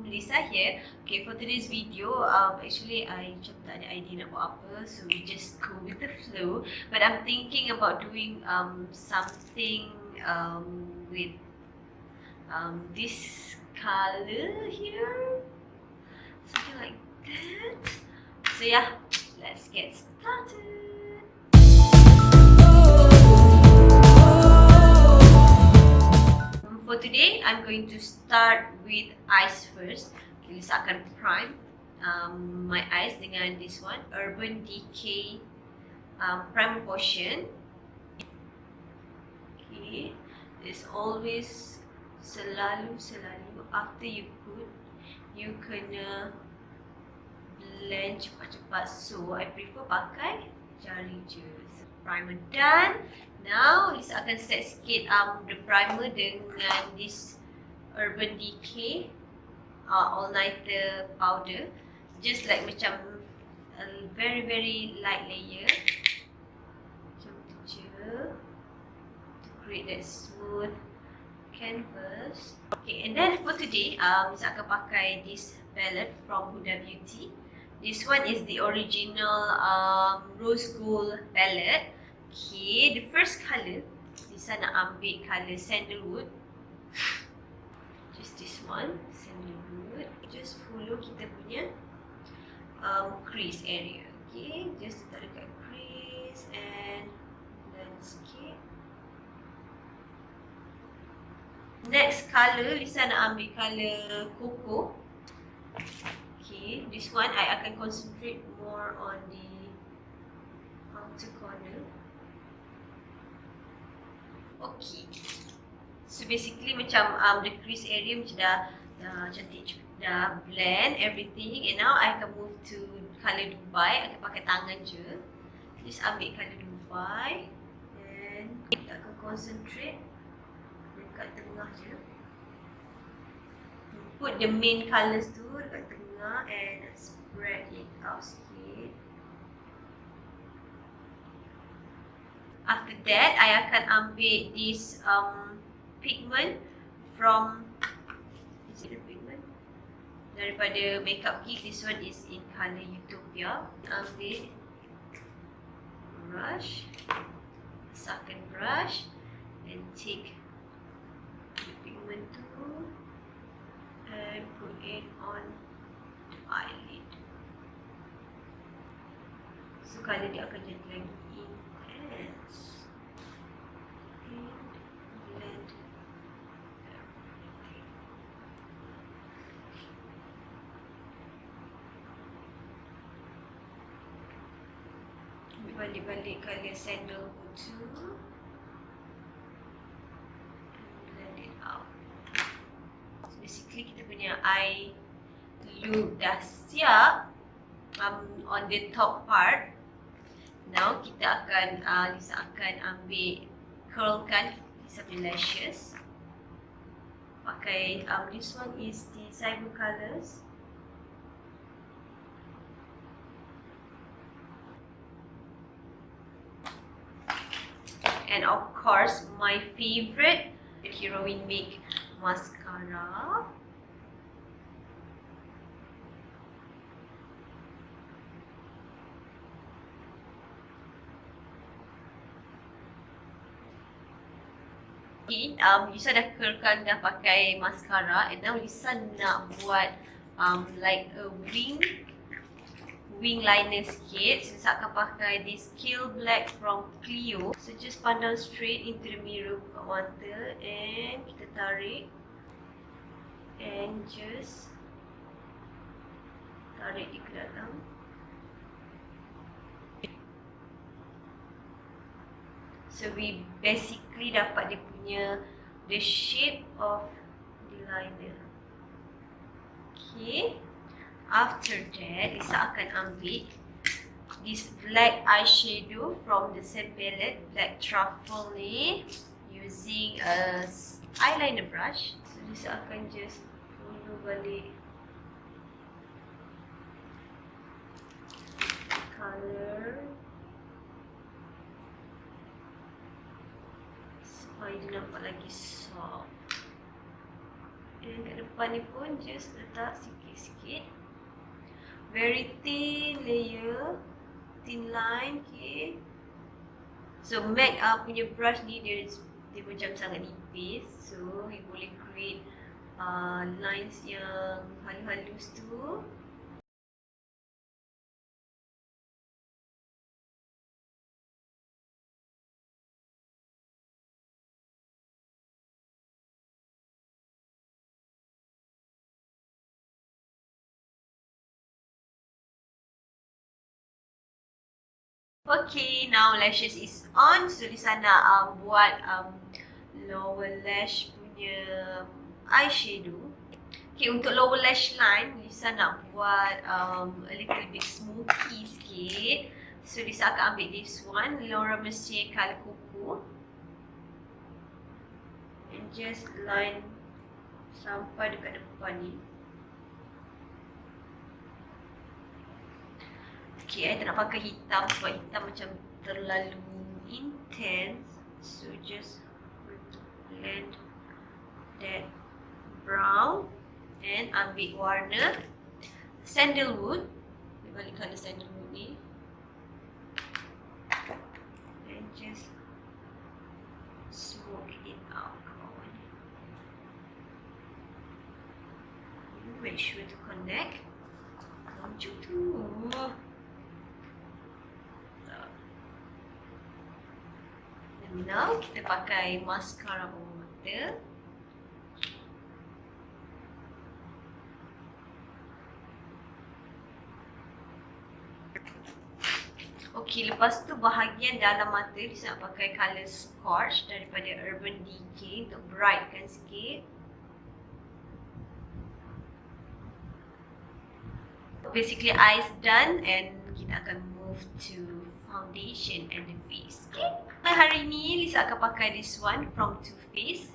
Lisa here. Okay, for today's video, actually I macam tak ada idea nak buat apa, so we just go with the flow. But I'm thinking about doing something with this color here, something like that. So yeah, let's get started. For today, I'm going to start with eyes first. Okay, Lisa akan prime my eyes dengan this one, Urban Decay primer potion. Okay, there's always selalu after you put, you kena blend cepat-cepat. So I prefer pakai jari je. So, primer done. Now, Lisa akan set sikit the primer dengan this Urban Decay All Nighter powder. Just like macam a very light layer. Macam tu je. To create that smooth canvas. Okay, and then for today, Lisa akan pakai this palette from Huda Beauty. This one is the original rose gold palette. Okay, the first colour, Lisa nak ambil colour sandalwood. Just this one, sandalwood. Just follow kita punya crease area. Okay, just letak dekat crease and blend sikit. Next colour, Lisa nak ambil colour cocoa. Okay, this one I akan concentrate more on the outer corner. Okay, so basically macam the crease area macam dah cantik, dah blend everything, and now I akan move to colour Dubai. I akan pakai tangan je. Just ambil colour Dubai and kita akan concentrate dekat tengah je. Put the main colours tu dekat tengah and spread it out sikit. After that, I akan ambil this pigment from, is it a pigment? Daripada Makeup Geek. This one is in colour Utopia. Ambil brush, second brush, and take the pigment tu and put it on the eyelid. So colour dia akan jadi lagi intense. And blend everything. Balik-balik colour sandalwood tu and blend it out. So basically kita punya eye look dah siap on the top part. Now kita akan Lisa akan ambil curlkan Lisa punya lashes. Pakai this one is the Cyber Colors. And of course, my favorite Heroine Make mascara. Lisa dah curlkan, dah pakai mascara, and now Lisa nak buat like a wing liner sikit. So Lisa akan pakai this Kill Black from Clio. So just pandang straight into the mirror, buka mata and kita tarik and just tarik dia ke dalam. So we basically dapat dia punya the shape of the liner. Okay. After that, Lisa akan ambil this black eyeshadow from the same palette, Black Truffle ni, using a eyeliner brush. So Lisa akan just follow balik color supaya dia nampak lagi soft. And kat depan ni pun just letak sikit-sikit. Very thin layer, thin line, okay. So MAC punya brush ni dia macam sangat nipis. So you boleh create lines yang halus-halus tu. Okay, now lashes is on. So Lisa nak buat lower lash punya eyeshadow. Okay, untuk lower lash line, Lisa nak buat a little bit smoky sikit. So Lisa akan ambil this one, Laura Mercier Color Cocoa. And just line sampai dekat depan ni. Okay, I tak nak pakai hitam sebab hitam macam terlalu intense. So just blend that brown and ambil warna sandalwood. Balik colour sandalwood ni. And just smoke it out. Make sure to connect. Macam tu. Now, kita pakai mascara bawah mata. Okay, lepas tu bahagian dalam mata, Lisa nak pakai colour Scorch daripada Urban Decay untuk brightkan sikit. Basically, eyes done and kita akan move to foundation and the face. Okay. Hari ni Lisa akan pakai this one from Too Faced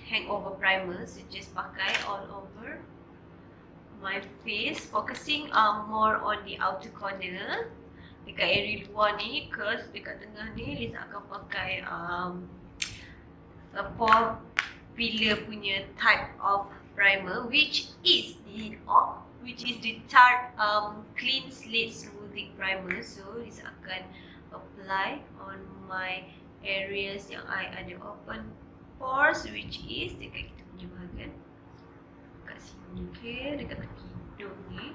hangover primer. So just pakai all over my face, focusing more on the outer corner dekat area luar ni, because dekat tengah ni Lisa akan pakai pore filler punya type of primer, which is the Tarte clean slate smoothing primer. So Lisa akan apply on my areas yang I ada open pores, which is dekat kita punya bahagian dekat sini, okay, dekat kaki hidung ni.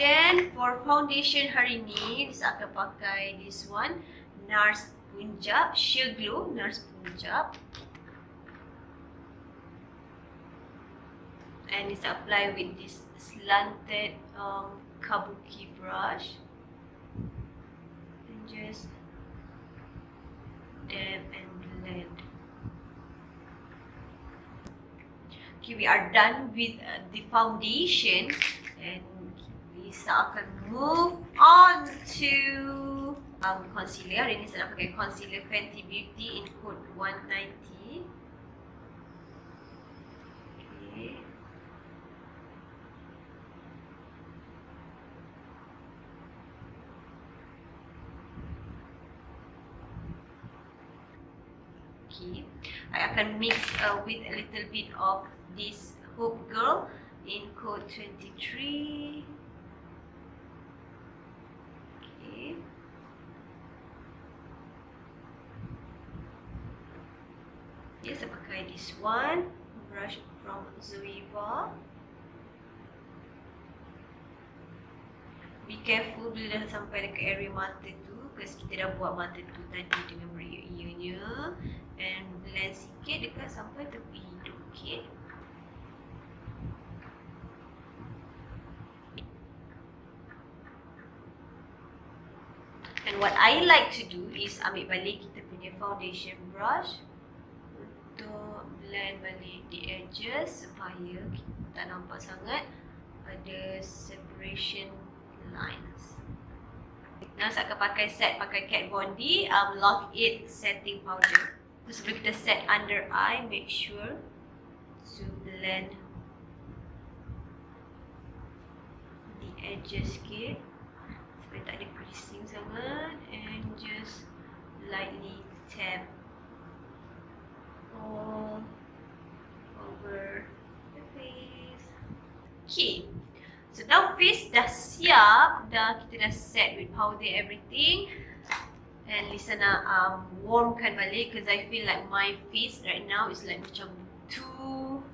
Then for foundation hari ni, Lisa akan pakai this one, NARS Punjab Sheer Glow, NARS Punjab. And Lisa apply with this slanted kabuki brush. Just dab and blend. Okay, we are done with the foundation, and Lisa akan move on to concealer. Hari ni saya nak pakai concealer Fenty Beauty in code 190. Okay. Okay, I akan mix with a little bit of this Hope Girl in code 23. Okay. Yes, saya pakai this one, brush from Zoeva. Be careful bila dah sampai dekat area mata tu, because kita dah buat mata tu tadi dengan beria-ianya. And blend sikit dekat sampai tepi hidung, okay. And what I like to do is ambil balik kita punya foundation brush untuk blend balik the edges supaya kita tak nampak sangat ada separation lines. Now saya akan pakai Kat Von D Lock It setting powder. So sebelum kita set under eye, make sure to blend the edges sikit supaya tak ada creasing sangat, and just lightly tap all over Okay, so now face dah siap, kita dah set with powder everything. And Lisa nak warmkan balik because I feel like my face right now is like macam too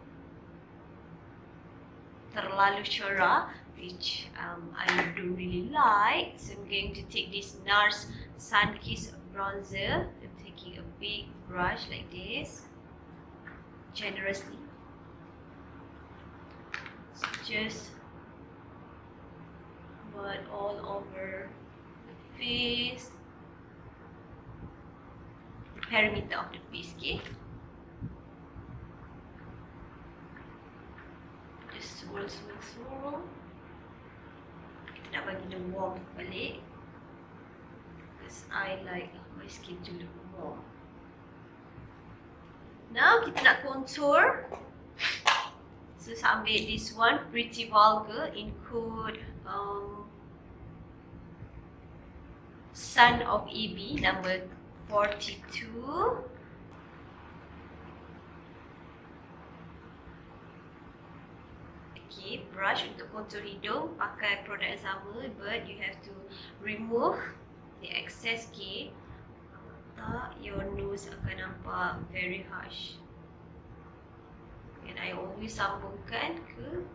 terlalu cerah, which I don't really like. So I'm going to take this NARS Sun Kiss bronzer. I'm taking a big brush like this, generously. So just but all over the face, the perimeter of the face, okay? Just swirl. Kita nak bagi dia warm balik because I like my skin to look warm. Now kita nak contour. So saya ambil this one, Pretty Vulgar in code Son of AB number 42. Okay, brush untuk contour hidung, pakai produk yang sama, but you have to remove the excess, okay? Tak, your nose akan nampak very harsh. And I always sambungkan ke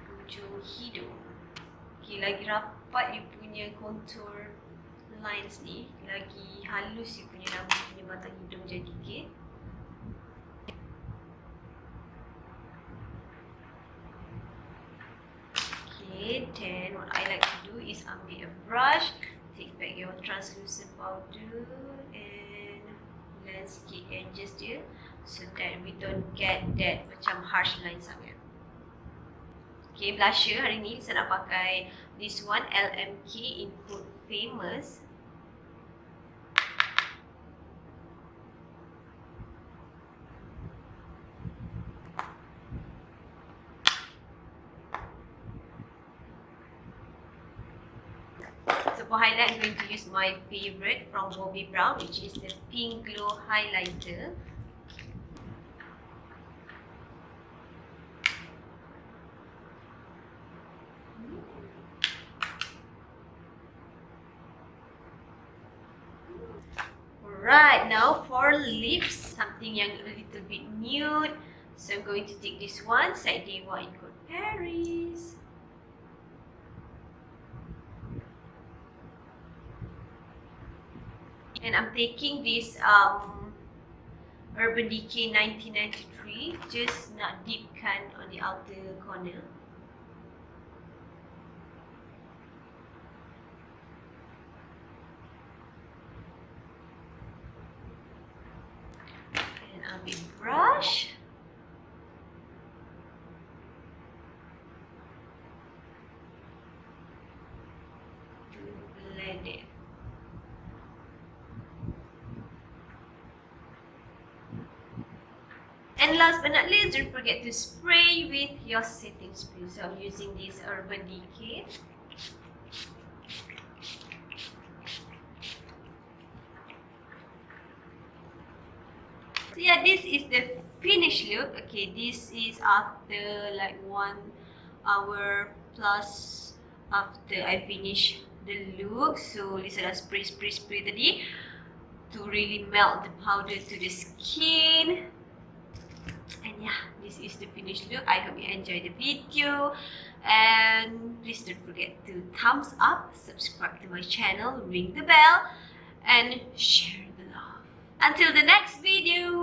hujung hidung. Okay, lagi rapat you punya contour lines ni, lagi halus you punya batang hidung jadi, okay? Okay, then what I like to do is ambil a brush, take back your translucent powder and blend sikit edges dia so that we don't get that macam harsh line sangat. Okay, blusher hari ni saya nak pakai this one, LMK in code Famous. So for highlight, I'm going to use my favorite from Bobbi Brown, which is the Pink Glow Highlighter. Alright, now for lips, something yang a little bit nude. So I'm going to take this one, Side Dewa in code Paris. And I'm taking this Urban Decay 1993, just nak dipkan on the outer corner. And ambil brush. To blend it. And last but not least, don't forget to spray with your setting spray. So I'm using this Urban Decay. So yeah, this is the finished look. Okay, this is after like 1 hour plus after I finish the look. So Lisa dah spray tadi to really melt the powder to the skin. And yeah, this is the finished look. I hope you enjoyed the video, and please don't forget to thumbs up, subscribe to my channel, ring the bell, and share the love. Until the next video.